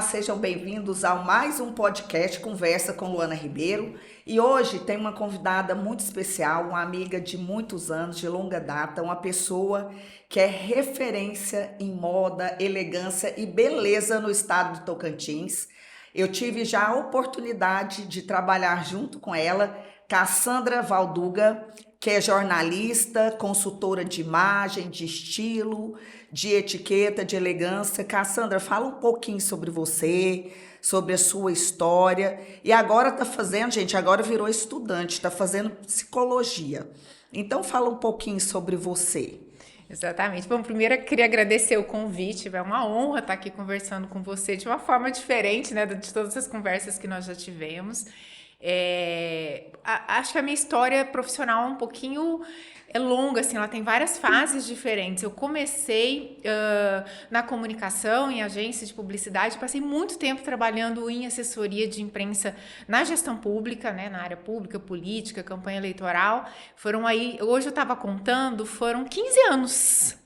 Sejam bem-vindos a mais um podcast Conversa com Luana Ribeiro. E hoje tem uma convidada muito especial, uma amiga de muitos anos, de longa data, uma pessoa que é referência em moda, elegância e beleza no estado do Tocantins. Eu tive já a oportunidade de trabalhar junto com ela, Cassandra Valduga, que é jornalista, consultora de imagem, de estilo, de etiqueta, de elegância. Cassandra, fala um pouquinho sobre você, sobre a sua história. E agora está fazendo, gente, agora virou estudante, está fazendo psicologia. Então fala um pouquinho sobre você. Exatamente. Bom, primeiro eu queria agradecer o convite, é uma honra estar aqui conversando com você de uma forma diferente, né, de todas as conversas que nós já tivemos. Acho que a minha história profissional é um pouquinho longa, assim, ela tem várias fases diferentes. Eu comecei na comunicação, em agência de publicidade, passei muito tempo trabalhando em assessoria de imprensa na gestão pública, né, na área pública, política, campanha eleitoral. Foram aí, hoje eu estava contando, foram 15 anos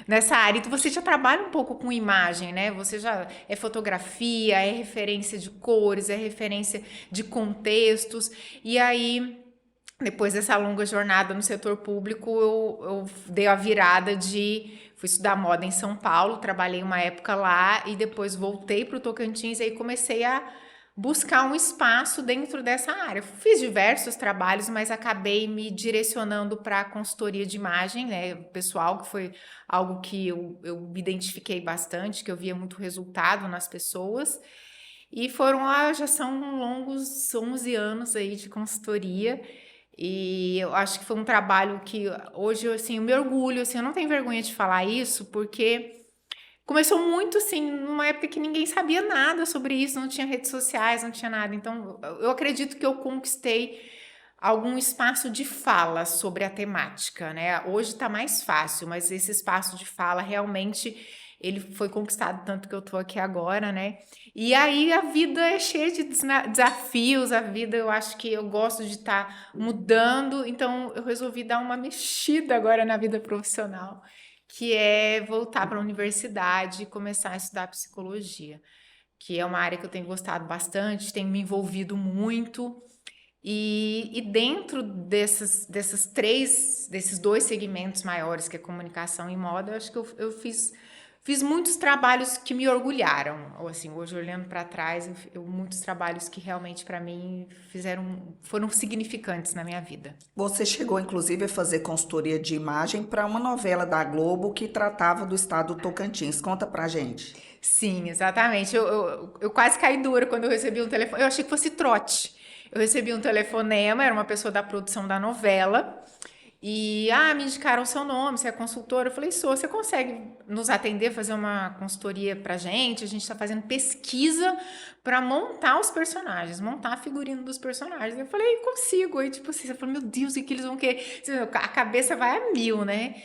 nessa área. Então você já trabalha um pouco com imagem, né? Você já é fotografia, é referência de cores, é referência de contextos. E aí, depois dessa longa jornada no setor público, eu dei a virada fui estudar moda em São Paulo, trabalhei uma época lá e depois voltei para o Tocantins e aí comecei a buscar um espaço dentro dessa área. Fiz diversos trabalhos, mas acabei me direcionando para a consultoria de imagem, né, pessoal, que foi algo que eu me identifiquei bastante, que eu via muito resultado nas pessoas. E já são longos 11 anos aí de consultoria. E eu acho que foi um trabalho que hoje, assim, eu me orgulho, assim, eu não tenho vergonha de falar isso, porque começou muito, assim, numa época que ninguém sabia nada sobre isso, não tinha redes sociais, não tinha nada. Então, eu acredito que eu conquistei algum espaço de fala sobre a temática, né? Hoje está mais fácil, mas esse espaço de fala realmente ele foi conquistado tanto que eu tô aqui agora, né? E aí a vida é cheia de desafios, a vida eu acho que eu gosto de estar mudando, então eu resolvi dar uma mexida agora na vida profissional, que é voltar para a universidade e começar a estudar psicologia, que é uma área que eu tenho gostado bastante, tenho me envolvido muito. E dentro desses dois segmentos maiores, que é comunicação e moda, eu acho que eu fiz muitos trabalhos que me orgulharam. Ou assim, hoje olhando para trás, muitos trabalhos que realmente para mim foram significantes na minha vida. Você chegou, inclusive, a fazer consultoria de imagem para uma novela da Globo que tratava do estado do Tocantins. Conta pra gente. Sim, exatamente. Eu quase caí dura quando eu recebi um telefone. Eu achei que fosse trote. Eu recebi um telefonema, era uma pessoa da produção da novela. E, me indicaram o seu nome, você é consultora? Eu falei, sou, você consegue nos atender, fazer uma consultoria pra gente? A gente está fazendo pesquisa para montar os personagens, montar a figurino dos personagens. Eu falei, consigo. Aí, tipo assim, você falou, meu Deus, o que eles vão querer? A cabeça vai a mil, né?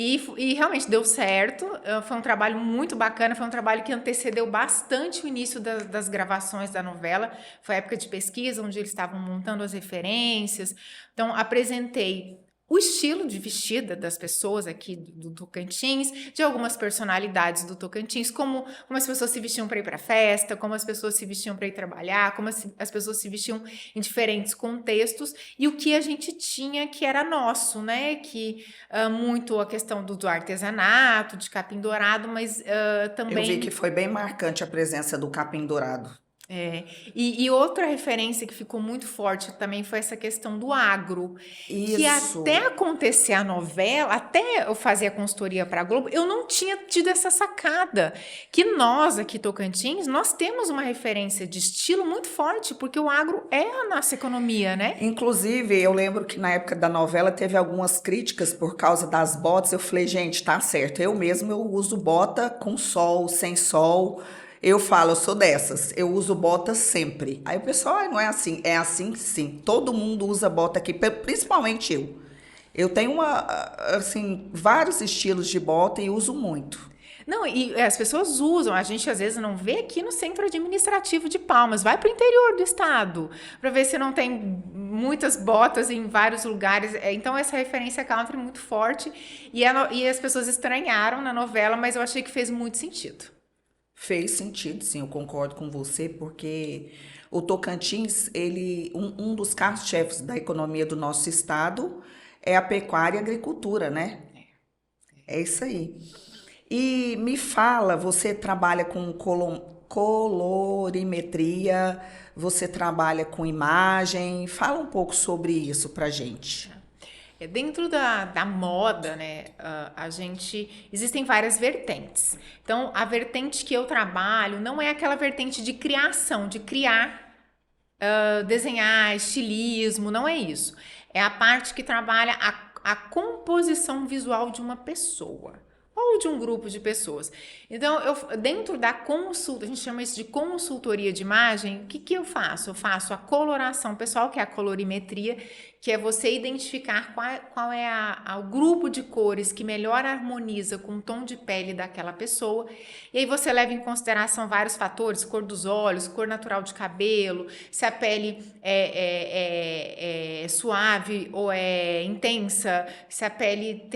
E realmente deu certo, foi um trabalho muito bacana, foi um trabalho que antecedeu bastante o início das gravações da novela, foi a época de pesquisa, onde eles estavam montando as referências, então apresentei o estilo de vestida das pessoas aqui do Tocantins, de algumas personalidades do Tocantins, como as pessoas se vestiam para ir para festa, como as pessoas se vestiam para ir trabalhar, como as pessoas se vestiam em diferentes contextos, e o que a gente tinha que era nosso, né? Que muito a questão do artesanato, de capim dourado, mas também... Eu vi que foi bem marcante a presença do capim dourado. E outra referência que ficou muito forte também foi essa questão do agro. Que Isso. até acontecer a novela, até eu fazer a consultoria para a Globo, eu não tinha tido essa sacada. Que nós aqui, Tocantins, nós temos uma referência de estilo muito forte, porque o agro é a nossa economia, né? Inclusive, eu lembro que na época da novela teve algumas críticas por causa das botas. Eu falei, gente, tá certo. Eu uso bota com sol, sem sol. Eu falo, eu sou dessas, eu uso bota sempre. Aí o pessoal, não é assim. É assim sim, todo mundo usa bota aqui, principalmente eu. Eu tenho assim, vários estilos de bota e uso muito. Não, e as pessoas usam, a gente às vezes não vê aqui no centro administrativo de Palmas, vai para o interior do estado, para ver se não tem muitas botas em vários lugares. Então essa referência country é muito forte e as pessoas estranharam na novela, mas eu achei que fez muito sentido. Fez sentido, sim, eu concordo com você, porque o Tocantins, um dos carros-chefes da economia do nosso estado é a pecuária e a agricultura, né? É isso aí. E me fala, você trabalha com colorimetria, você trabalha com imagem, fala um pouco sobre isso pra gente. Dentro da moda, né, existem várias vertentes. Então, a vertente que eu trabalho não é aquela vertente de criação, de criar, desenhar, estilismo, não é isso. É a parte que trabalha a composição visual de uma pessoa ou de um grupo de pessoas. Então, dentro da consulta, a gente chama isso de consultoria de imagem, o que eu faço? Eu faço a coloração pessoal, que é a colorimetria, que é você identificar qual é o grupo de cores que melhor harmoniza com o tom de pele daquela pessoa. E aí você leva em consideração vários fatores, cor dos olhos, cor natural de cabelo, se a pele é suave ou é intensa, se a pele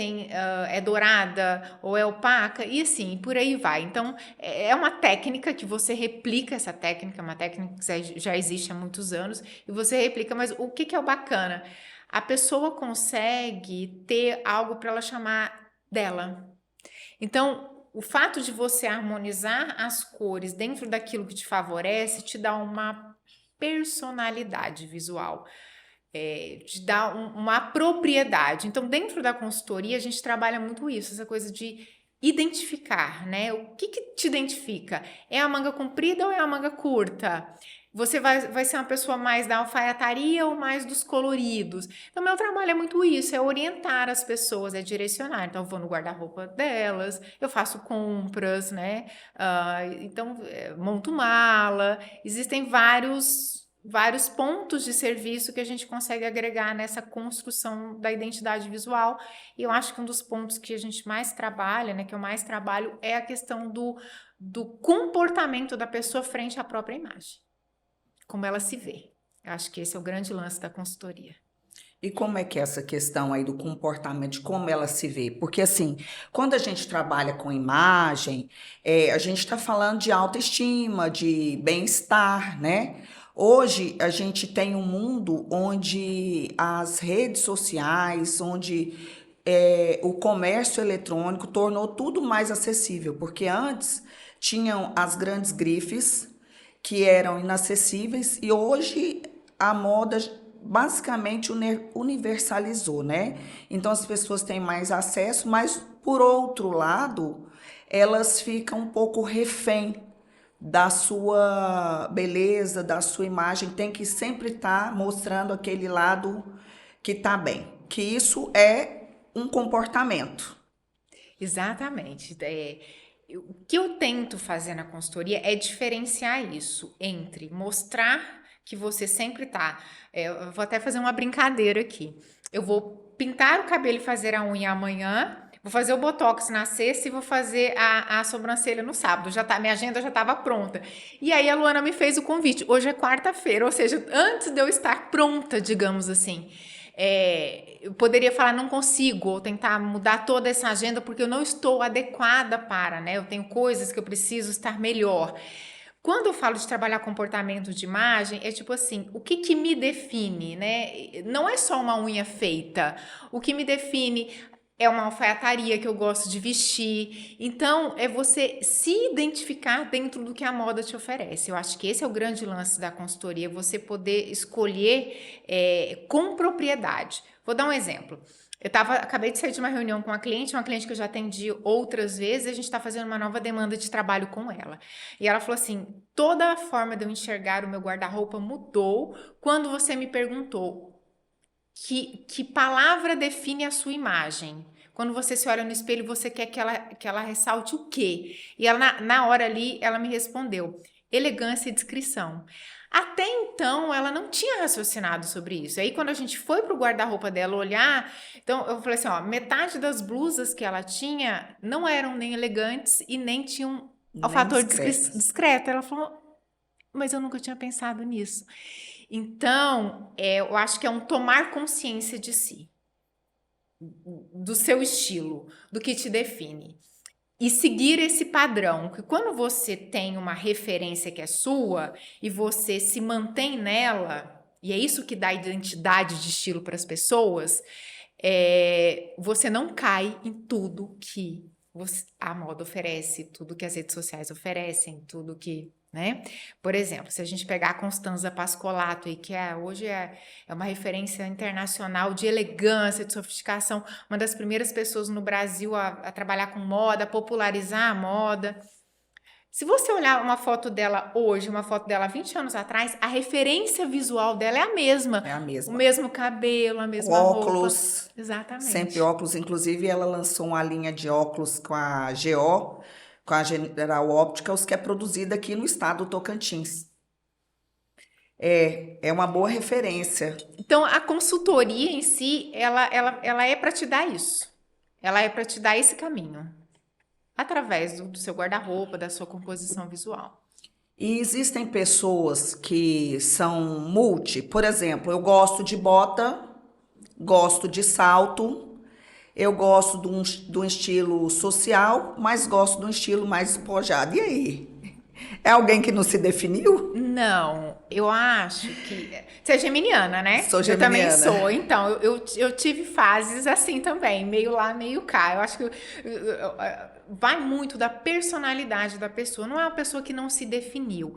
é dourada ou é opaca, e assim, por aí vai. Então, é uma técnica que você replica, essa técnica, é uma técnica que já existe há muitos anos, e você replica, mas o que é o bacana? A pessoa consegue ter algo para ela chamar dela. Então, o fato de você harmonizar as cores dentro daquilo que te favorece te dá uma personalidade visual, te dá uma propriedade. Então, dentro da consultoria, a gente trabalha muito isso, essa coisa de identificar, né? O que te identifica? É a manga comprida ou é a manga curta? Você vai ser uma pessoa mais da alfaiataria ou mais dos coloridos? Então, meu trabalho é muito isso, é orientar as pessoas, é direcionar. Então, eu vou no guarda-roupa delas, eu faço compras, né? Então, monto mala. Existem vários pontos de serviço que a gente consegue agregar nessa construção da identidade visual. E eu acho que um dos pontos que a gente mais trabalha, né, que eu mais trabalho, é a questão do comportamento da pessoa frente à própria imagem. Como ela se vê. Eu acho que esse é o grande lance da consultoria. E como é que é essa questão aí do comportamento, de como ela se vê? Porque, assim, quando a gente trabalha com imagem, a gente está falando de autoestima, de bem-estar, né? Hoje, a gente tem um mundo onde as redes sociais, onde o comércio eletrônico tornou tudo mais acessível, porque antes tinham as grandes grifes que eram inacessíveis e hoje a moda basicamente universalizou, né? Então as pessoas têm mais acesso, mas por outro lado, elas ficam um pouco refém da sua beleza, da sua imagem, tem que sempre estar mostrando aquele lado que está bem, que isso é um comportamento. Exatamente. O que eu tento fazer na consultoria é diferenciar isso entre mostrar que você sempre tá. Eu vou até fazer uma brincadeira aqui. Eu vou pintar o cabelo e fazer a unha amanhã. Vou fazer o botox na sexta e vou fazer a sobrancelha no sábado. Minha agenda já estava pronta. E aí a Luana me fez o convite. Hoje é quarta-feira, ou seja, antes de eu estar pronta, digamos assim. Eu poderia falar não consigo, ou tentar mudar toda essa agenda porque eu não estou adequada para, né? Eu tenho coisas que eu preciso estar melhor. Quando eu falo de trabalhar comportamento de imagem, é tipo assim, o que me define, né? Não é só uma unha feita. O que me define é uma alfaiataria que eu gosto de vestir. Então, é você se identificar dentro do que a moda te oferece. Eu acho que esse é o grande lance da consultoria, você poder escolher com propriedade. Vou dar um exemplo. Acabei de sair de uma reunião com uma cliente que eu já atendi outras vezes, e a gente está fazendo uma nova demanda de trabalho com ela. E ela falou assim, toda a forma de eu enxergar o meu guarda-roupa mudou quando você me perguntou que palavra define a sua imagem. Quando você se olha no espelho, você quer que ela ressalte o quê? E ela, na hora ali, ela me respondeu, elegância e discrição. Até então, ela não tinha raciocinado sobre isso. Aí, quando a gente foi pro guarda-roupa dela olhar, então eu falei assim, ó, metade das blusas que ela tinha não eram nem elegantes e nem tinham o Nem fator discretas. discreto. Ela falou, mas eu nunca tinha pensado nisso. Então, eu acho que é um tomar consciência de si, do seu estilo, do que te define. E seguir esse padrão, que quando você tem uma referência que é sua e você se mantém nela, e é isso que dá identidade de estilo para as pessoas, você não cai em tudo que a moda oferece, tudo que as redes sociais oferecem, tudo que, né? Por exemplo, se a gente pegar a Constanza Pascolato, aí, que hoje é uma referência internacional de elegância, de sofisticação, uma das primeiras pessoas no Brasil a trabalhar com moda, a popularizar a moda. Se você olhar uma foto dela hoje, uma foto dela 20 anos atrás, a referência visual dela é a mesma. É a O mesma. mesmo cabelo, a mesma roupa. Óculos, sempre Exatamente. óculos. Inclusive, ela lançou uma linha de óculos com a GO, com a General Opticals, que é produzida aqui no estado do Tocantins. É uma boa referência. Então, a consultoria em si, ela é para te dar isso. Ela é para te dar esse caminho. Através do seu guarda-roupa, da sua composição visual. E existem pessoas que são multi, por exemplo, eu gosto de bota, gosto de salto, eu gosto de um estilo social, mas gosto de um estilo mais despojado. E aí? É alguém que não se definiu? Não, eu acho que. Você é geminiana, né? Sou Eu também geminiana. sou. Então, eu tive fases assim também, meio lá, meio cá. Eu acho que vai muito da personalidade da pessoa. Não é uma pessoa que não se definiu.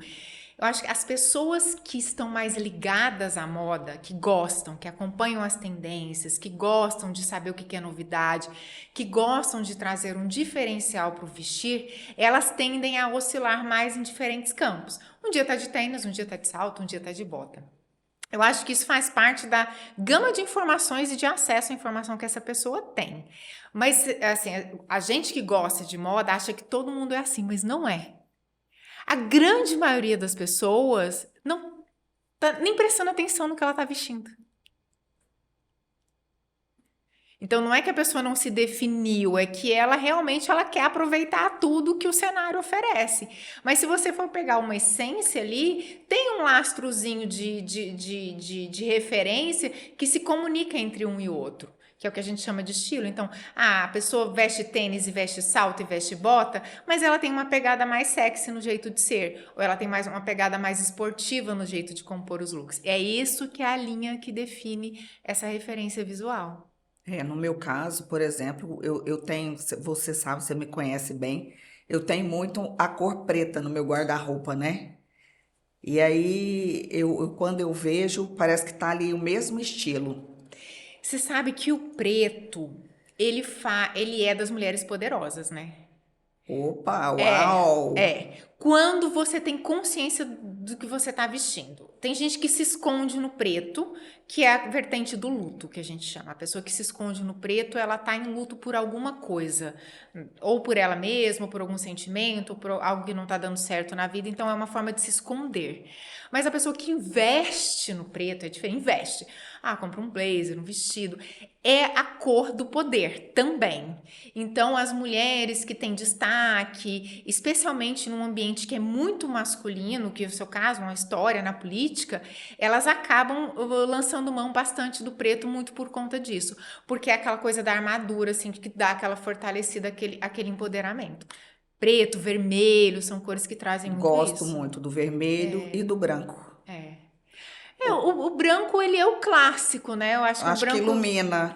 Eu acho que as pessoas que estão mais ligadas à moda, que gostam, que acompanham as tendências, que gostam de saber o que é novidade, que gostam de trazer um diferencial para o vestir, elas tendem a oscilar mais em diferentes campos. Um dia tá de tênis, um dia tá de salto, um dia tá de bota. Eu acho que isso faz parte da gama de informações e de acesso à informação que essa pessoa tem. Mas, assim, a gente que gosta de moda acha que todo mundo é assim, mas não é. A grande maioria das pessoas não tá nem prestando atenção no que ela tá vestindo. Então não é que a pessoa não se definiu, é que ela realmente ela quer aproveitar tudo que o cenário oferece. Mas se você for pegar uma essência ali, tem um lastrozinho de referência que se comunica entre um e outro, que é o que a gente chama de estilo. Então, a pessoa veste tênis e veste salto e veste bota, mas ela tem uma pegada mais sexy no jeito de ser, ou ela tem mais uma pegada mais esportiva no jeito de compor os looks. É isso que é a linha que define essa referência visual. No meu caso, por exemplo, eu tenho, você sabe, você me conhece bem, eu tenho muito a cor preta no meu guarda-roupa, né? E aí, quando eu vejo, parece que tá ali o mesmo estilo. Você sabe que o preto, ele é das mulheres poderosas, né? Opa, uau! Quando você tem consciência do que você está vestindo. Tem gente que se esconde no preto, que é a vertente do luto, que a gente chama. A pessoa que se esconde no preto, ela está em luto por alguma coisa. Ou por ela mesma, ou por algum sentimento, ou por algo que não está dando certo na vida. Então, é uma forma de se esconder. Mas a pessoa que investe no preto, é diferente, investe. Compra um blazer, um vestido. É a cor do poder também. Então, as mulheres que têm destaque, especialmente num ambiente que é muito masculino, que é o seu caso, uma história na política, elas acabam lançando mão bastante do preto muito por conta disso. Porque é aquela coisa da armadura, assim, que dá aquela fortalecida, aquele empoderamento. Preto, vermelho, são cores que trazem muito Gosto isso. muito do vermelho e do branco. O branco, ele é o clássico, né? Eu acho que o Acho que branco ilumina,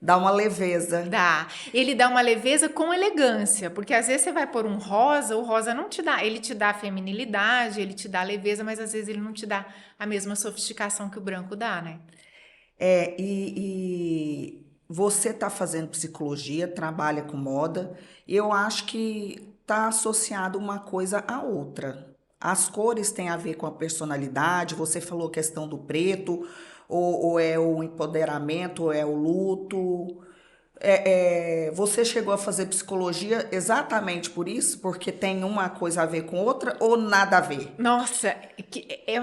dá uma leveza. dá. Ele dá uma leveza com elegância, porque às vezes você vai pôr um rosa, o rosa não te dá, ele te dá feminilidade, ele te dá leveza, mas às vezes ele não te dá a mesma sofisticação que o branco dá, né? E você está fazendo psicologia, trabalha com moda, e eu acho que está associado uma coisa à outra. As cores têm a ver com a personalidade, você falou questão do preto, ou é o empoderamento, ou é o luto. Você chegou a fazer psicologia exatamente por isso? Porque tem uma coisa a ver com outra ou nada a ver? Nossa,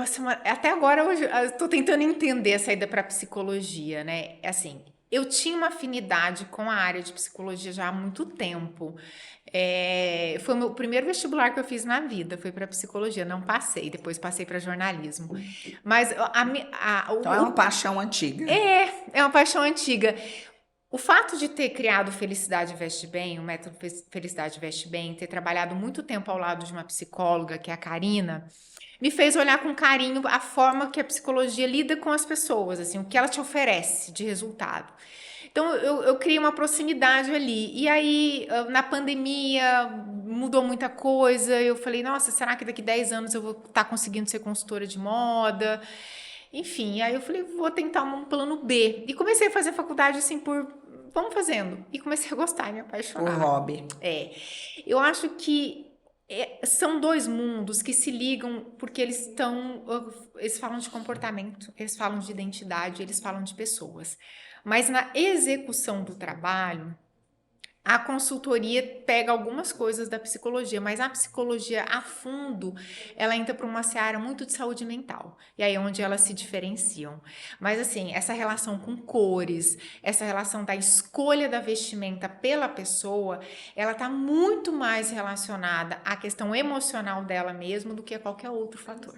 assim, até agora hoje, eu estou tentando entender a saída para psicologia, né? Assim, eu tinha uma afinidade com a área de psicologia já há muito tempo. Foi o meu primeiro vestibular que eu fiz na vida, foi para psicologia. Não passei, depois passei para jornalismo. Mas Então é uma paixão antiga. é uma paixão antiga. O fato de ter criado Felicidade Veste Bem, o método Felicidade Veste Bem, ter trabalhado muito tempo ao lado de uma psicóloga, que é a Karina, me fez olhar com carinho a forma que a psicologia lida com as pessoas, assim, o que ela te oferece de resultado. Então, eu criei uma proximidade ali. E aí, na pandemia, mudou muita coisa. Eu falei, nossa, será que daqui 10 anos eu vou estar conseguindo ser consultora de moda? Enfim, aí eu falei, vou tentar um plano B. E comecei a fazer faculdade assim vamos fazendo. E comecei a gostar e me Por apaixonar. hobby. Eu acho que são dois mundos que se ligam porque eles falam de comportamento, eles falam de identidade, eles falam de pessoas. Mas na execução do trabalho, a consultoria pega algumas coisas da psicologia, mas a psicologia a fundo, ela entra para uma seara muito de saúde mental. E aí é onde elas se diferenciam. Mas assim, essa relação com cores, essa relação da escolha da vestimenta pela pessoa, ela está muito mais relacionada à questão emocional dela mesmo do que a qualquer outro fator.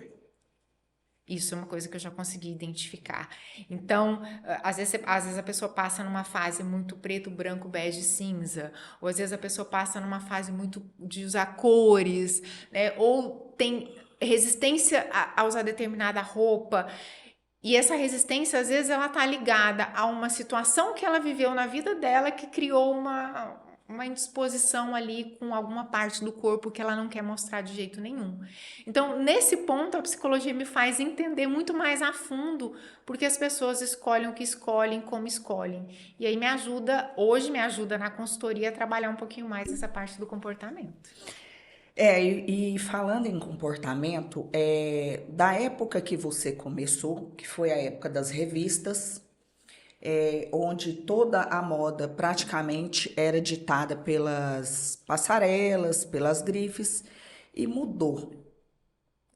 Isso é uma coisa que eu já consegui identificar. Então, às vezes a pessoa passa numa fase muito preto, branco, bege, cinza. Ou às vezes a pessoa passa numa fase muito de usar cores, né? Ou tem resistência a usar determinada roupa. E essa resistência, às vezes, ela tá ligada a uma situação que ela viveu na vida dela que criou uma indisposição ali com alguma parte do corpo que ela não quer mostrar de jeito nenhum. Então, nesse ponto, a psicologia me faz entender muito mais a fundo porque as pessoas escolhem o que escolhem, como escolhem. E aí hoje me ajuda na consultoria a trabalhar um pouquinho mais essa parte do comportamento. E falando em comportamento, da época que você começou, que foi a época das revistas, onde toda a moda praticamente era ditada pelas passarelas, pelas grifes, e mudou.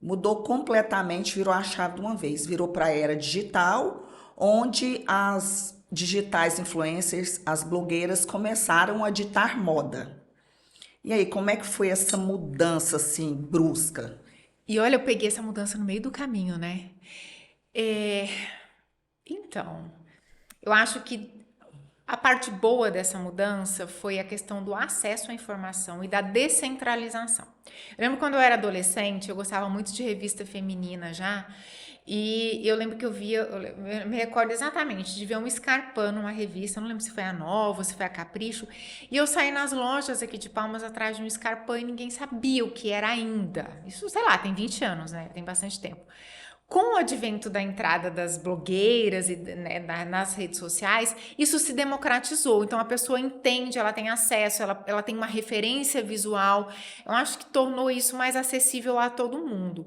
Mudou completamente, virou a chave de uma vez. Virou para a era digital, onde as digitais influencers, as blogueiras, começaram a ditar moda. E aí, como é que foi essa mudança assim brusca? E olha, eu peguei essa mudança no meio do caminho, né? Então, eu acho que a parte boa dessa mudança foi a questão do acesso à informação e da descentralização. Eu lembro quando eu era adolescente, eu gostava muito de revista feminina já, e eu lembro que eu me recordo exatamente de ver um Scarpin numa revista, não lembro se foi a Nova, se foi a Capricho, e eu saí nas lojas aqui de Palmas atrás de um Scarpin e ninguém sabia o que era ainda. Isso, sei lá, tem 20 anos, né? Tem bastante tempo. Com o advento da entrada das blogueiras e né, nas redes sociais, isso se democratizou. Então a pessoa entende, ela tem acesso, ela tem uma referência visual. Eu acho que tornou isso mais acessível a todo mundo.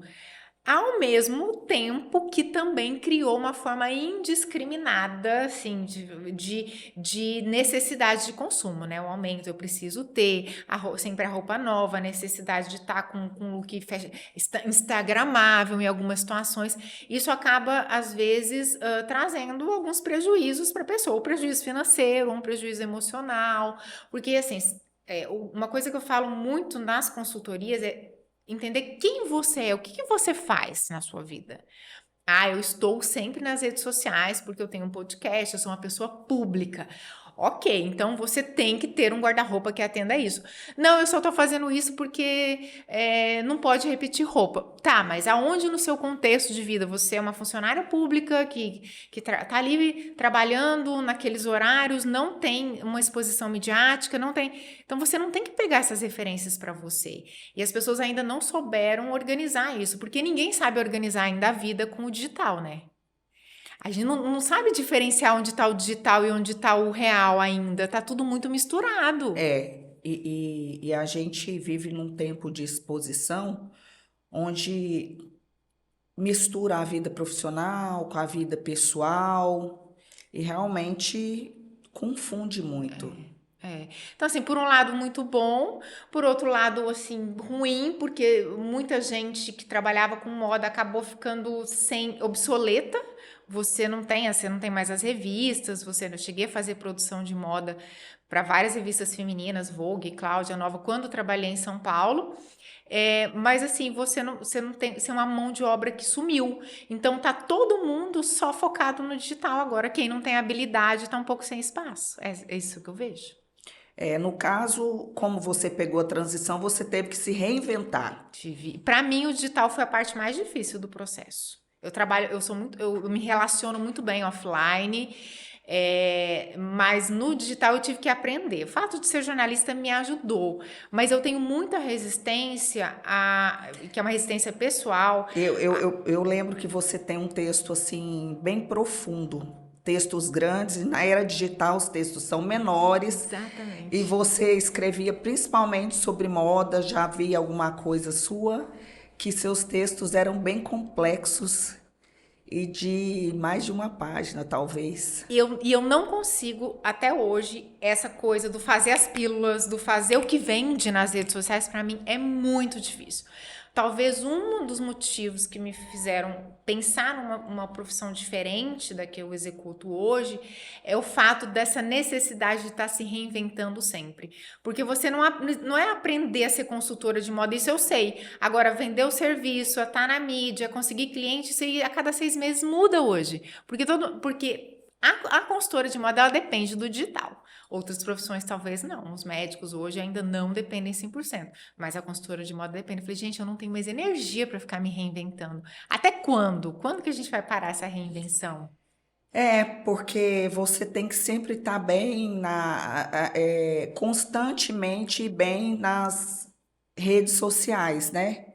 Ao mesmo tempo que também criou uma forma indiscriminada, assim, de necessidade de consumo, né? O aumento, eu preciso ter sempre a roupa nova, a necessidade de estar com um look instagramável em algumas situações. Isso acaba, às vezes, trazendo alguns prejuízos para a pessoa, um prejuízo financeiro, um prejuízo emocional, porque, assim, uma coisa que eu falo muito nas consultorias é entender quem você é, o que você faz na sua vida. Eu estou sempre nas redes sociais porque eu tenho um podcast, eu sou uma pessoa pública. Ok, então você tem que ter um guarda-roupa que atenda a isso. Não, eu só tô fazendo isso porque não pode repetir roupa. Tá, mas aonde no seu contexto de vida você é uma funcionária pública que tá ali trabalhando naqueles horários, não tem uma exposição midiática, não tem. Então você não tem que pegar essas referências para você. E as pessoas ainda não souberam organizar isso, porque ninguém sabe organizar ainda a vida com o digital, né? A gente não sabe diferenciar onde está o digital e onde está o real ainda. Tá tudo muito misturado. E a gente vive num tempo de exposição onde mistura a vida profissional com a vida pessoal e realmente confunde muito. Então, assim, por um lado muito bom, por outro lado, assim, ruim, porque muita gente que trabalhava com moda acabou ficando obsoleta. Você não tem mais as revistas, eu cheguei a fazer produção de moda para várias revistas femininas, Vogue, Cláudia Nova, quando trabalhei em São Paulo. Mas assim, você não tem, você é uma mão de obra que sumiu. Então tá todo mundo só focado no digital agora. Quem não tem habilidade tá um pouco sem espaço. É isso que eu vejo. No caso, como você pegou a transição, você teve que se reinventar. Para mim, o digital foi a parte mais difícil do processo. Eu me relaciono muito bem offline, mas no digital eu tive que aprender. O fato de ser jornalista me ajudou, mas eu tenho muita resistência, que é uma resistência pessoal. Eu lembro que você tem um texto assim bem profundo, textos grandes, e na era digital os textos são menores. Exatamente. E você escrevia principalmente sobre moda, já havia alguma coisa sua, que seus textos eram bem complexos e de mais de uma página, talvez. E eu não consigo, até hoje, essa coisa do fazer as pílulas, do fazer o que vende nas redes sociais, para mim é muito difícil. Talvez um dos motivos que me fizeram pensar numa profissão diferente da que eu executo hoje é o fato dessa necessidade de estar se reinventando sempre. Porque você não é aprender a ser consultora de moda, isso eu sei. Agora, vender o serviço, estar na mídia, conseguir cliente, isso aí a cada 6 meses muda hoje. Porque a consultora de moda, ela depende do digital. Outras profissões talvez não. Os médicos hoje ainda não dependem 100%. Mas a consultora de moda depende. Eu falei, gente, eu não tenho mais energia para ficar me reinventando. Até quando? Quando que a gente vai parar essa reinvenção? Porque você tem que sempre estar bem, constantemente bem nas redes sociais, né?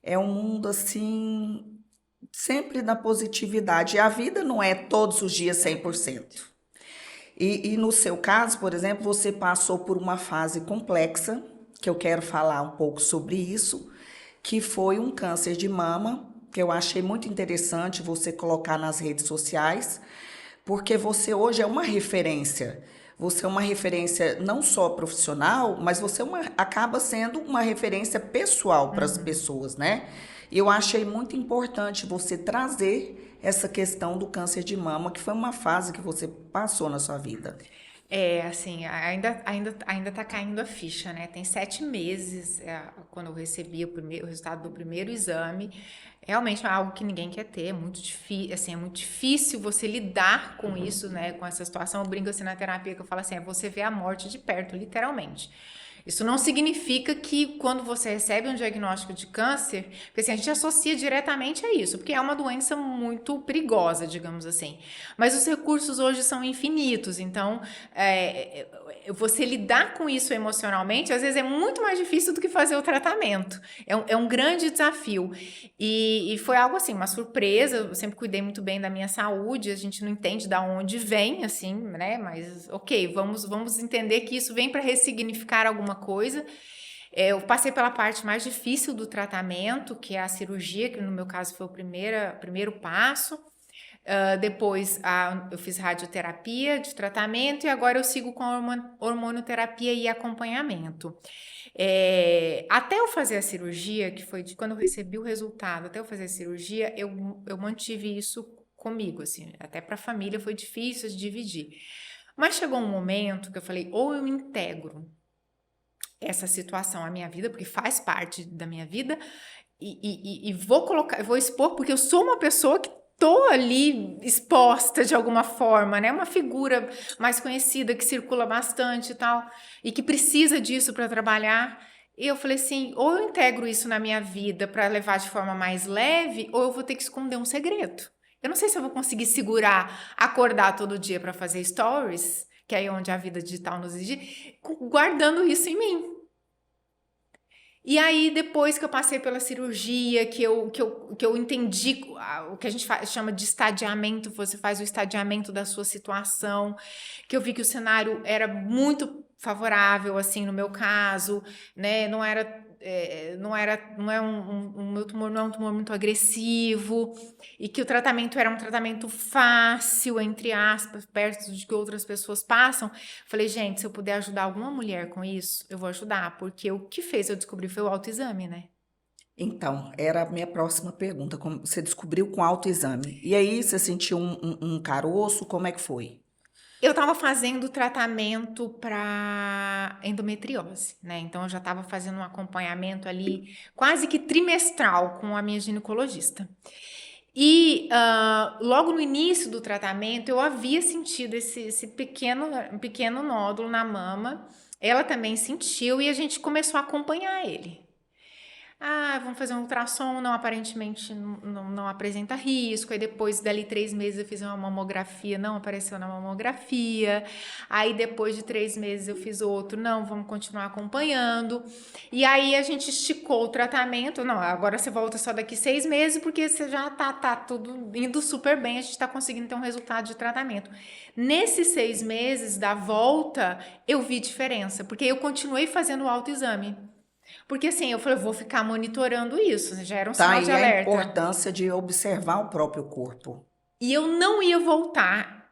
É um mundo assim, sempre na positividade. E a vida não é todos os dias 100%. E no seu caso, por exemplo, você passou por uma fase complexa, que eu quero falar um pouco sobre isso, que foi um câncer de mama, que eu achei muito interessante você colocar nas redes sociais, porque você hoje é uma referência. Você é uma referência não só profissional, mas você acaba sendo uma referência pessoal para as pessoas, né? Eu achei muito importante você trazer essa questão do câncer de mama, que foi uma fase que você passou na sua vida. Assim, ainda tá caindo a ficha, né? Tem 7 meses, quando eu recebi o resultado do primeiro exame. Realmente é algo que ninguém quer ter, é muito difícil, assim, é muito difícil você lidar com isso, né? Com essa situação. Eu brinco assim na terapia que eu falo assim, você vê a morte de perto, literalmente. Isso não significa que quando você recebe um diagnóstico de câncer, porque assim, a gente associa diretamente a isso, porque é uma doença muito perigosa, digamos assim. Mas os recursos hoje são infinitos, então você lidar com isso emocionalmente, às vezes é muito mais difícil do que fazer o tratamento. É um grande desafio. E foi algo assim, uma surpresa. Eu sempre cuidei muito bem da minha saúde, a gente não entende de onde vem, assim, né? Mas ok, vamos entender que isso vem para ressignificar alguma coisa. Eu passei pela parte mais difícil do tratamento, que é a cirurgia, que no meu caso foi o primeiro passo. Depois eu fiz radioterapia de tratamento e agora eu sigo com a hormonoterapia e acompanhamento. Até eu fazer a cirurgia, que foi de quando eu recebi o resultado, até eu fazer a cirurgia, eu mantive isso comigo, assim, até para a família foi difícil de dividir. Mas chegou um momento que eu falei, ou eu integro essa situação à minha vida, porque faz parte da minha vida, e vou expor, porque eu sou uma pessoa que tô ali exposta de alguma forma, né? Uma figura mais conhecida que circula bastante e tal, e que precisa disso para trabalhar. E eu falei assim, ou eu integro isso na minha vida para levar de forma mais leve, ou eu vou ter que esconder um segredo. Eu não sei se eu vou conseguir segurar, acordar todo dia para fazer stories, que é onde a vida digital nos exige, guardando isso em mim. E aí, depois que eu passei pela cirurgia, que eu entendi o que a gente chama de estadiamento, você faz o estadiamento da sua situação, que eu vi que o cenário era muito favorável, assim, no meu caso, né? Não era o meu tumor não é um tumor muito agressivo, e que o tratamento era um tratamento fácil, entre aspas, perto de que outras pessoas passam. Falei, gente, se eu puder ajudar alguma mulher com isso, eu vou ajudar, porque o que fez eu descobrir foi o autoexame, né? Então, era a minha próxima pergunta. Como você descobriu com autoexame. E aí, você sentiu um caroço? Como é que foi? Eu estava fazendo tratamento para endometriose, né? Então eu já estava fazendo um acompanhamento ali quase que trimestral com a minha ginecologista. E logo no início do tratamento eu havia sentido esse pequeno nódulo na mama. Ela também sentiu e a gente começou a acompanhar ele. Vamos fazer um ultrassom, não, aparentemente não apresenta risco. Aí depois, dali 3 meses, eu fiz uma mamografia, não apareceu na mamografia. Aí depois de 3 meses eu fiz outro, não, vamos continuar acompanhando. E aí a gente esticou o tratamento, não, agora você volta só daqui 6 meses, porque você já tá tudo indo super bem, a gente tá conseguindo ter um resultado de tratamento. Nesses 6 meses da volta, eu vi diferença, porque eu continuei fazendo o autoexame. Porque assim, eu falei, eu vou ficar monitorando isso, já era um Tá sinal de aí a alerta. importância de observar o próprio corpo. E eu não ia voltar,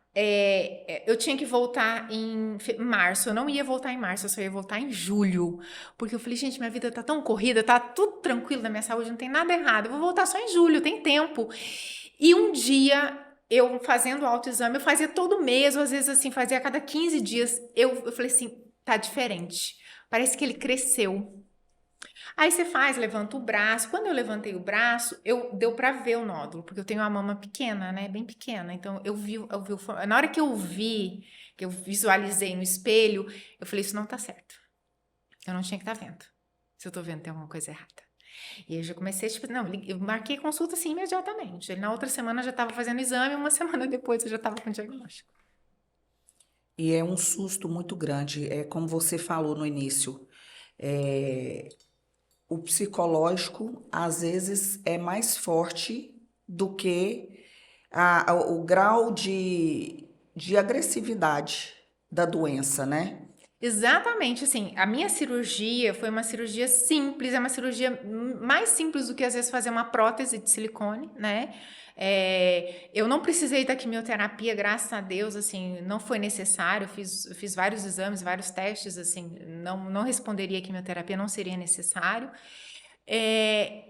eu tinha que voltar em março, eu não ia voltar em março, eu só ia voltar em julho. Porque eu falei, gente, minha vida tá tão corrida, tá tudo tranquilo na minha saúde, não tem nada errado, eu vou voltar só em julho, tem tempo. E um dia, eu fazendo autoexame, eu fazia todo mês, ou às vezes assim, fazia a cada 15 dias, eu falei assim, tá diferente, parece que ele cresceu. Aí você faz, levanta o braço. Quando eu levantei o braço, deu pra ver o nódulo, porque eu tenho uma mama pequena, né? Bem pequena. Então na hora que eu vi, que eu visualizei no espelho, eu falei, isso não tá certo. Eu não tinha que estar vendo. Se eu tô vendo, tem alguma coisa errada. E aí eu já comecei, tipo, não, eu marquei consulta assim imediatamente. Na outra semana eu já tava fazendo exame, uma semana depois eu já tava com o diagnóstico. E é um susto muito grande. É como você falou no início. É, o psicológico, às vezes, é mais forte do que o grau de agressividade da doença, né? Exatamente, assim, a minha cirurgia foi uma cirurgia simples, é uma cirurgia mais simples do que às vezes fazer uma prótese de silicone, né? Eu não precisei da quimioterapia, graças a Deus, assim, não foi necessário, eu fiz vários exames, vários testes, assim, não responderia a quimioterapia, não seria necessário. É,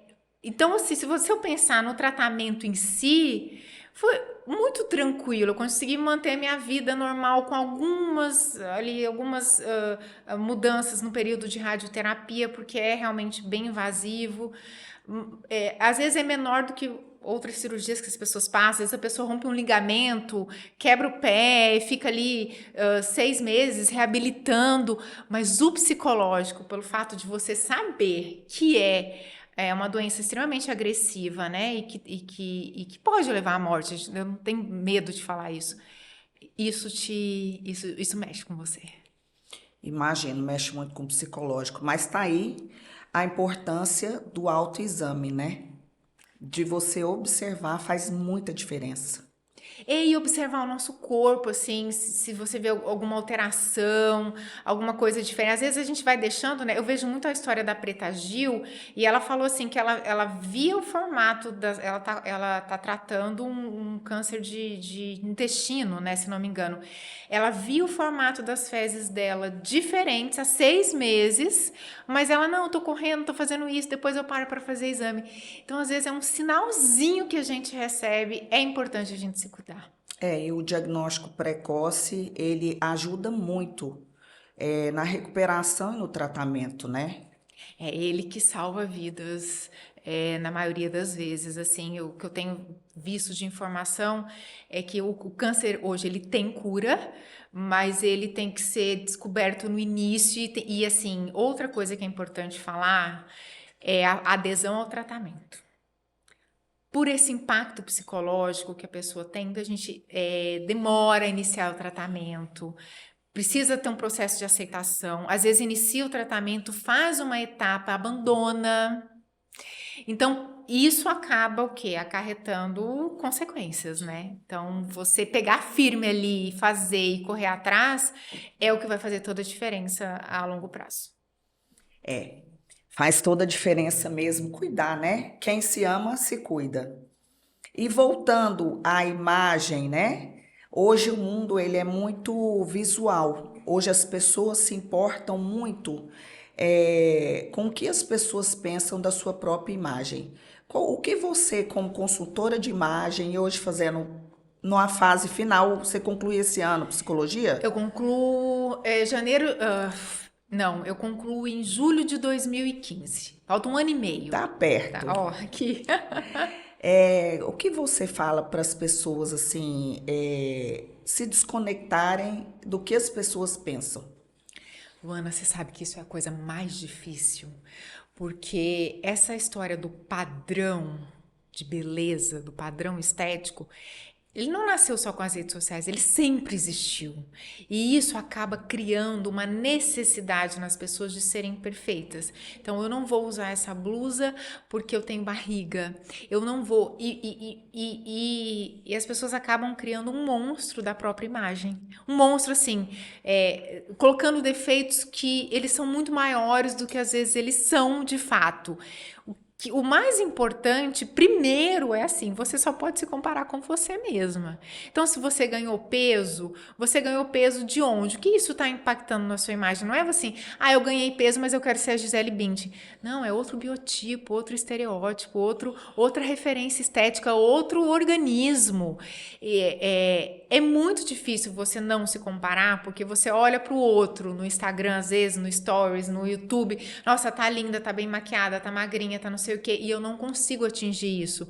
então, assim, se eu pensar no tratamento em si, foi muito tranquilo. Eu consegui manter minha vida normal com algumas mudanças no período de radioterapia, porque é realmente bem invasivo. Às vezes é menor do que outras cirurgias que as pessoas passam. Às vezes a pessoa rompe um ligamento, quebra o pé, fica ali 6 meses reabilitando. Mas o psicológico, pelo fato de você saber que é uma doença extremamente agressiva, né? E que pode levar à morte. Eu não tenho medo de falar isso. Isso mexe com você. Imagino, mexe muito com o psicológico. Mas tá aí a importância do autoexame, né? De você observar faz muita diferença. E observar o nosso corpo, assim, se você vê alguma alteração, alguma coisa diferente. Às vezes a gente vai deixando, né? Eu vejo muito a história da Preta Gil, e ela falou assim que ela via o formato ela tá tratando um câncer de intestino, né? Se não me engano. Ela via o formato das fezes dela diferentes há 6 meses, mas ela, não, eu tô correndo, tô fazendo isso, depois eu paro para fazer exame. Então, às vezes, é um sinalzinho que a gente recebe, é importante a gente se cuidar. E o diagnóstico precoce, ele ajuda muito na recuperação e no tratamento, né? É ele que salva vidas, na maioria das vezes. Assim, o que eu tenho visto de informação é que o câncer hoje ele tem cura, mas ele tem que ser descoberto no início. E assim, outra coisa que é importante falar é a adesão ao tratamento. Por esse impacto psicológico que a pessoa tem, então a gente demora a iniciar o tratamento, precisa ter um processo de aceitação. Às vezes inicia o tratamento, faz uma etapa, abandona. Então, isso acaba o quê? Acarretando consequências, né? Então, você pegar firme ali, fazer e correr atrás é o que vai fazer toda a diferença a longo prazo. É. Faz toda a diferença mesmo cuidar, né? Quem se ama, se cuida. E voltando à imagem, né? Hoje o mundo ele é muito visual. Hoje as pessoas se importam muito com o que as pessoas pensam da sua própria imagem. O que você, como consultora de imagem, e hoje fazendo numa fase final, você conclui esse ano psicologia? Eu concluo janeiro. Não, eu concluo em julho de 2015. Falta um ano e meio. Tá Tá, perto. ó, aqui. O que você fala para as pessoas assim, se desconectarem do que as pessoas pensam? Luana, você sabe que isso é a coisa mais difícil, porque essa história do padrão de beleza, do padrão estético, ele não nasceu só com as redes sociais, ele sempre existiu. E isso acaba criando uma necessidade nas pessoas de serem perfeitas. Então, eu não vou usar essa blusa porque eu tenho barriga. Eu não vou. E as pessoas acabam criando um monstro da própria imagem. Um monstro, assim, colocando defeitos que eles são muito maiores do que às vezes eles são de fato. O mais importante, primeiro, é assim, você só pode se comparar com você mesma. Então, se você ganhou peso de onde? O que isso está impactando na sua imagem? Não é assim, eu ganhei peso, mas eu quero ser a Gisele Bündchen. Não, é outro biotipo, outro estereótipo, outra referência estética, outro organismo. É muito difícil você não se comparar, porque você olha para o outro no Instagram, às vezes, no Stories, no YouTube. Nossa, tá linda, tá bem maquiada, tá magrinha, tá não sei o quê, e eu não consigo atingir isso.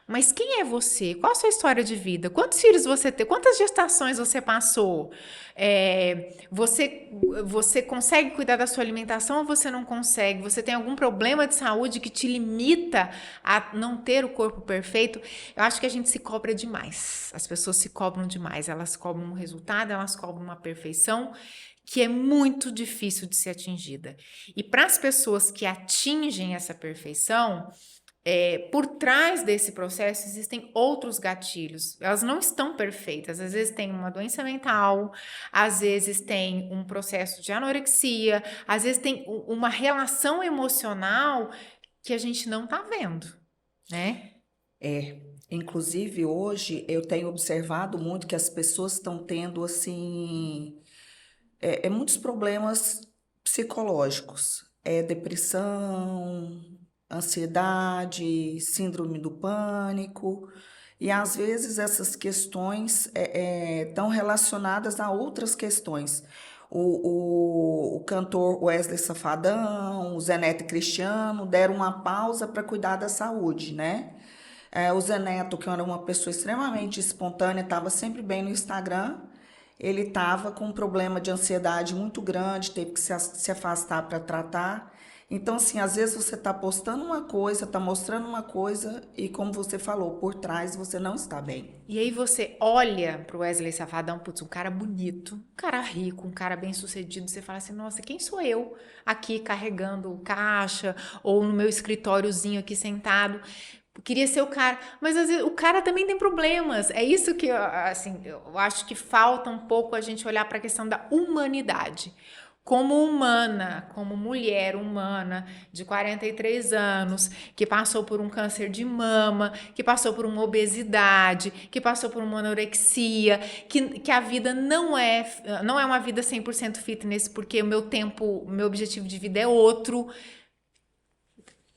Mas quem é você? Qual a sua história de vida? Quantos filhos você tem? Quantas gestações você passou? Você consegue cuidar da sua alimentação ou você não consegue? Você tem algum problema de saúde que te limita a não ter o corpo perfeito? Eu acho que a gente se cobra demais. As pessoas se cobram demais. Elas cobram um resultado, elas cobram uma perfeição que é muito difícil de ser atingida. E para as pessoas que atingem essa perfeição, por trás desse processo existem outros gatilhos. Elas não estão perfeitas. Às vezes tem uma doença mental, às vezes tem um processo de anorexia, às vezes tem uma relação emocional que a gente não está vendo, né? Inclusive hoje eu tenho observado muito que as pessoas estão tendo assim muitos problemas psicológicos, depressão, ansiedade, síndrome do pânico, e às vezes essas questões estão relacionadas a outras questões. O cantor Wesley Safadão, o Zé Neto e Cristiano deram uma pausa para cuidar da saúde, né? O Zé Neto, que era uma pessoa extremamente espontânea, estava sempre bem no Instagram. Ele estava com um problema de ansiedade muito grande, teve que se afastar para tratar. Então, assim, às vezes você está postando uma coisa, está mostrando uma coisa e, como você falou, por trás você não está bem. E aí você olha pro Wesley Safadão, putz, um cara bonito, um cara rico, um cara bem sucedido, você fala assim, nossa, quem sou eu aqui carregando caixa ou no meu escritóriozinho aqui sentado? Queria ser o cara, mas às vezes o cara também tem problemas. É isso que assim, eu acho que falta um pouco a gente olhar para a questão da humanidade. Como humana, como mulher humana de 43 anos, que passou por um câncer de mama, que passou por uma obesidade, que passou por uma anorexia, que a vida não é uma vida 100% fitness, porque o meu objetivo de vida é outro.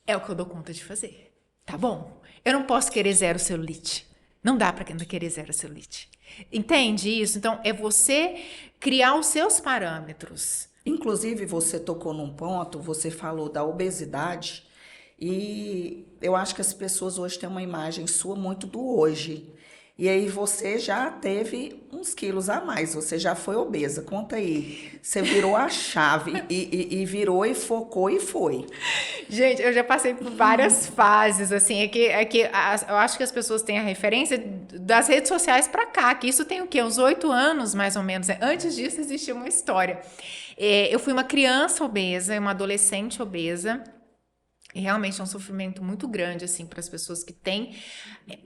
É o que eu dou conta de fazer. Tá bom? Eu não posso querer zero celulite. Não dá para querer zero celulite. Entende isso? Então, é você criar os seus parâmetros. Inclusive, você tocou num ponto, você falou da obesidade, e eu acho que as pessoas hoje têm uma imagem sua muito do hoje. E aí você já teve uns quilos a mais, você já foi obesa. Conta aí, você virou a chave e virou e focou e foi. Gente, eu já passei por várias fases, assim, eu acho que as pessoas têm a referência das redes sociais para cá, que isso tem o quê? Uns 8 anos, mais ou menos. Antes disso, existia uma história. Eu fui uma criança obesa, uma adolescente obesa, E realmente é um sofrimento muito grande, assim, para as pessoas que têm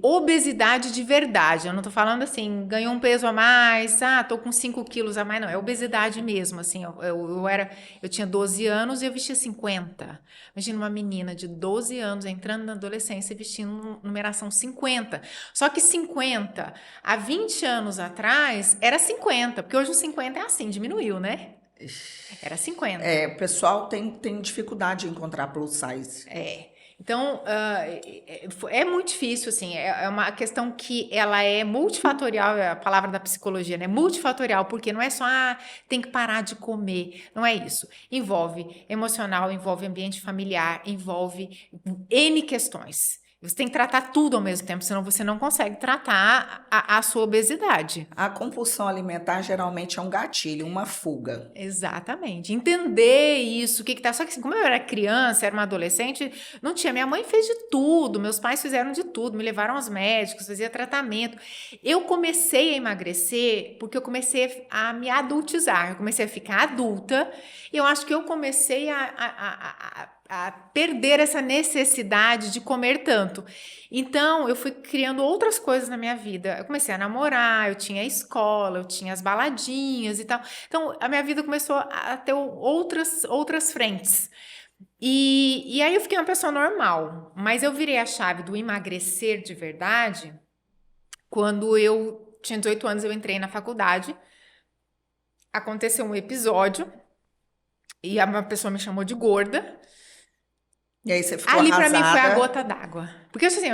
obesidade de verdade. Eu não tô falando assim, ganhou um peso a mais, tô com 5 quilos a mais, não. É obesidade mesmo, assim. Eu tinha 12 anos e eu vestia 50. Imagina uma menina de 12 anos entrando na adolescência e vestindo numeração 50. Só que 50, há 20 anos atrás, era 50, porque hoje o 50 é assim, diminuiu, né? Era 50. O pessoal tem dificuldade em encontrar plus size. Então, é muito difícil, assim, é uma questão que ela é multifatorial, é a palavra da psicologia, né? Multifatorial, porque não é só, tem que parar de comer, não é isso. Envolve emocional, envolve ambiente familiar, envolve N questões. Você tem que tratar tudo ao mesmo tempo, senão você não consegue tratar a sua obesidade. A compulsão alimentar geralmente é um gatilho, uma fuga. Exatamente. Entender isso, o que tá. Só que assim, como eu era criança, era uma adolescente, não tinha. Minha mãe fez de tudo, meus pais fizeram de tudo, me levaram aos médicos, fazia tratamento. Eu comecei a emagrecer porque eu comecei a me adultizar, eu comecei a ficar adulta, e eu acho que eu comecei a perder essa necessidade de comer tanto. Então, eu fui criando outras coisas na minha vida. Eu comecei a namorar, eu tinha a escola, eu tinha as baladinhas e tal. Então, a minha vida começou a ter outras frentes. E aí eu fiquei uma pessoa normal. Mas eu virei a chave do emagrecer de verdade quando eu tinha 18 anos, eu entrei na faculdade. Aconteceu um episódio e uma pessoa me chamou de gorda. E aí você ficou Ali arrasada. pra mim foi a gota d'água. Porque assim,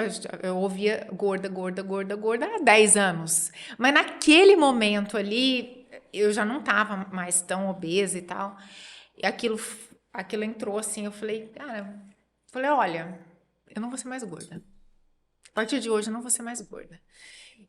eu ouvia gorda há 10 anos. Mas naquele momento ali, eu já não tava mais tão obesa e tal. E aquilo entrou assim, eu falei, olha, eu não vou ser mais gorda. A partir de hoje eu não vou ser mais gorda.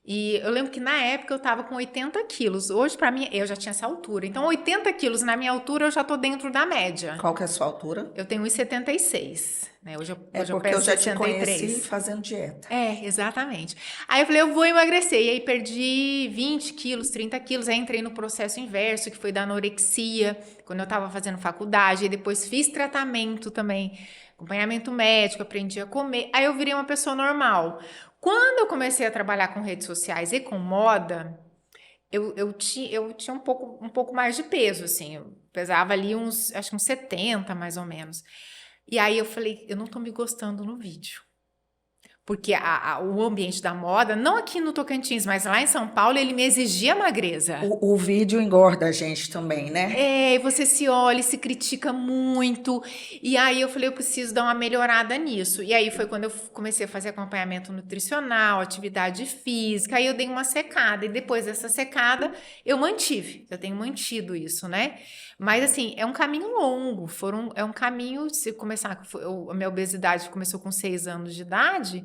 E eu lembro que na época eu tava com 80 quilos. Hoje, pra mim, eu já tinha essa altura. Então, 80 quilos na minha altura, eu já tô dentro da média. Qual que é a sua altura? Eu tenho 1,76, né? Hoje eu porque peso eu já 63. te conheci fazendo dieta. Exatamente. Aí eu falei, eu vou emagrecer. E aí perdi 20 quilos, 30 quilos. Aí entrei no processo inverso, que foi da anorexia, quando eu tava fazendo faculdade. E depois fiz tratamento também, acompanhamento médico, aprendi a comer. Aí eu virei uma pessoa normal. Quando eu comecei a trabalhar com redes sociais e com moda, eu tinha um pouco mais de peso, assim. Eu pesava ali acho que uns 70, mais ou menos. E aí eu falei, eu não tô me gostando no vídeo. Porque o ambiente da moda, não aqui no Tocantins, mas lá em São Paulo, ele me exigia magreza. O vídeo engorda a gente também, né? E você se olha e se critica muito. E aí eu falei, eu preciso dar uma melhorada nisso. E aí foi quando eu comecei a fazer acompanhamento nutricional, atividade física. Aí eu dei uma secada. E depois dessa secada, eu tenho mantido isso, né? Mas assim, é um caminho longo. É um caminho, se começar, a minha obesidade começou com 6 anos de idade,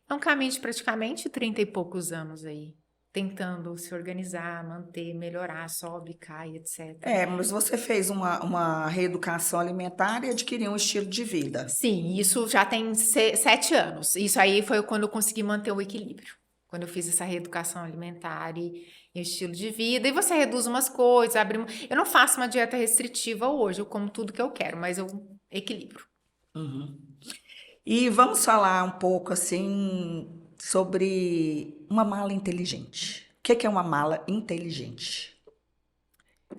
é um caminho de praticamente 30 e poucos anos aí. Tentando se organizar, manter, melhorar, sobe, cai, etc. Mas você fez uma reeducação alimentar e adquiriu um estilo de vida. Sim, isso já tem 7 anos. Isso aí foi quando eu consegui manter o equilíbrio. Quando eu fiz essa reeducação alimentar e estilo de vida. E você reduz umas coisas, Eu não faço uma dieta restritiva hoje, eu como tudo que eu quero, mas eu equilibro. Uhum. E vamos falar um pouco, assim, sobre uma mala inteligente. O que é uma mala inteligente?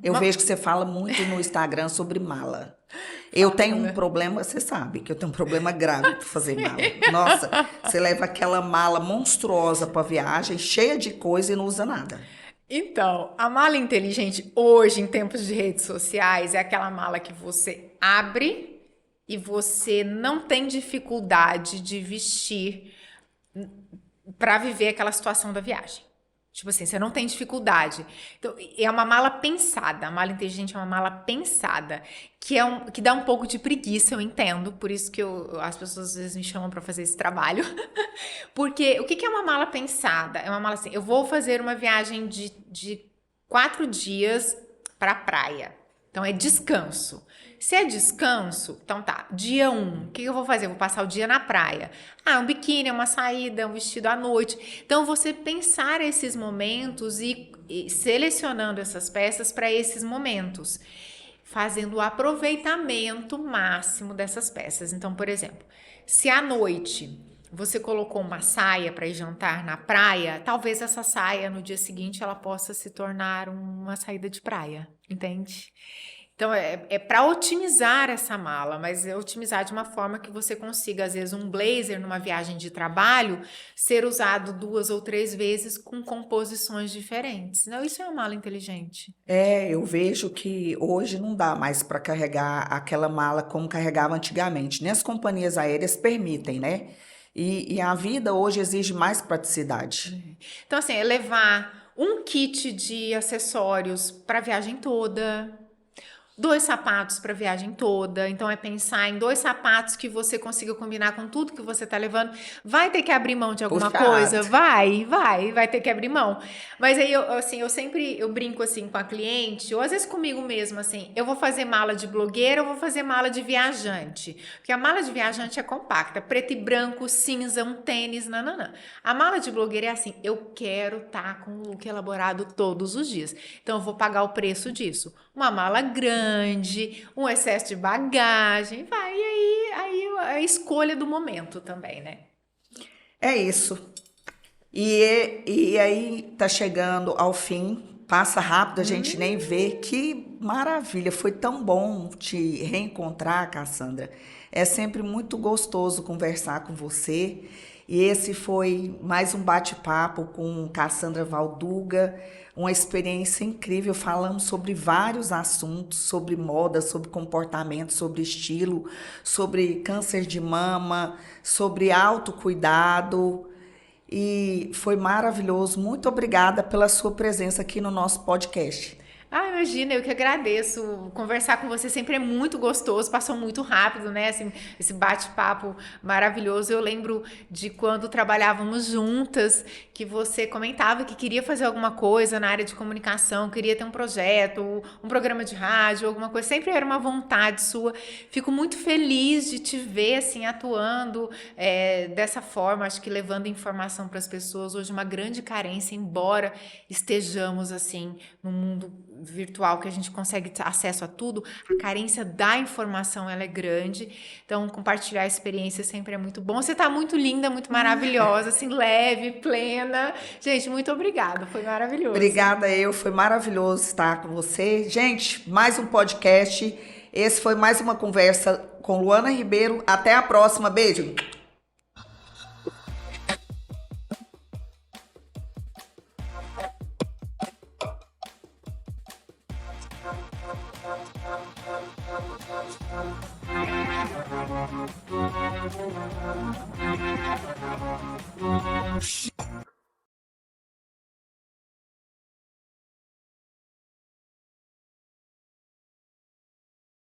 Eu vejo que você fala muito no Instagram sobre mala. Eu tenho um problema, você sabe que eu tenho um problema grave para fazer mala. Nossa, você leva aquela mala monstruosa para viagem, cheia de coisa e não usa nada. Então, a mala inteligente hoje, em tempos de redes sociais, é aquela mala que você abre e você não tem dificuldade de vestir para viver aquela situação da viagem. Tipo assim, você não tem dificuldade. Então, é uma mala pensada. A mala inteligente é uma mala pensada, que dá um pouco de preguiça, eu entendo. Por isso que as pessoas às vezes me chamam para fazer esse trabalho. Porque o que é uma mala pensada? É uma mala assim, eu vou fazer uma viagem de 4 dias para a praia. Então, é descanso. Se é descanso, então tá, dia 1, o que eu vou fazer? Eu vou passar o dia na praia. Um biquíni, uma saída, um vestido à noite. Então, você pensar esses momentos e selecionando essas peças para esses momentos. fazendo o aproveitamento máximo dessas peças. Então, por exemplo, se à noite você colocou uma saia para ir jantar na praia, talvez essa saia no dia seguinte ela possa se tornar uma saída de praia, entende? Então, é para otimizar essa mala, mas é otimizar de uma forma que você consiga, às vezes, um blazer numa viagem de trabalho ser usado 2 ou 3 vezes com composições diferentes. Não, isso é uma mala inteligente. Eu vejo que hoje não dá mais para carregar aquela mala como carregava antigamente. Nem as companhias aéreas permitem, né? E a vida hoje exige mais praticidade. Então, assim, é levar um kit de acessórios para a viagem toda. 2 sapatos para a viagem toda, então é pensar em 2 sapatos que você consiga combinar com tudo que você tá levando. Vai ter que abrir mão de alguma coisa? Vai ter que abrir mão. Mas aí, eu sempre brinco assim com a cliente, ou às vezes comigo mesmo, assim, eu vou fazer mala de blogueira, eu vou fazer mala de viajante. Porque a mala de viajante é compacta, preto e branco, cinza, um tênis, nananã. A mala de blogueira é assim, eu quero estar com o look elaborado todos os dias. Então eu vou pagar o preço disso. Uma mala grande, um excesso de bagagem, e aí a escolha do momento também, né? É isso. E aí tá chegando ao fim, passa rápido, a gente nem vê. Que maravilha, foi tão bom te reencontrar, Cassandra. É sempre muito gostoso conversar com você. E esse foi mais um bate-papo com Cassandra Valduga, uma experiência incrível. Falamos sobre vários assuntos, sobre moda, sobre comportamento, sobre estilo, sobre câncer de mama, sobre autocuidado. E foi maravilhoso. Muito obrigada pela sua presença aqui no nosso podcast. Imagina, eu que agradeço. Conversar com você sempre é muito gostoso, passou muito rápido, né? Assim, esse bate-papo maravilhoso. Eu lembro de quando trabalhávamos juntas, que você comentava que queria fazer alguma coisa na área de comunicação, queria ter um projeto, um programa de rádio, alguma coisa. Sempre era uma vontade sua. Fico muito feliz de te ver, assim, atuando dessa forma, acho que levando informação para as pessoas. Hoje, uma grande carência, embora estejamos, assim, num mundo virtual que a gente consegue ter acesso a tudo, a carência da informação ela é grande, então compartilhar a experiência sempre é muito bom. Você tá muito linda, muito maravilhosa, assim, leve, plena. Gente, muito obrigada, foi maravilhoso. Obrigada, foi maravilhoso estar com você. Gente, mais um podcast, esse foi mais uma conversa com Luana Ribeiro. Até a próxima, beijo! Shh.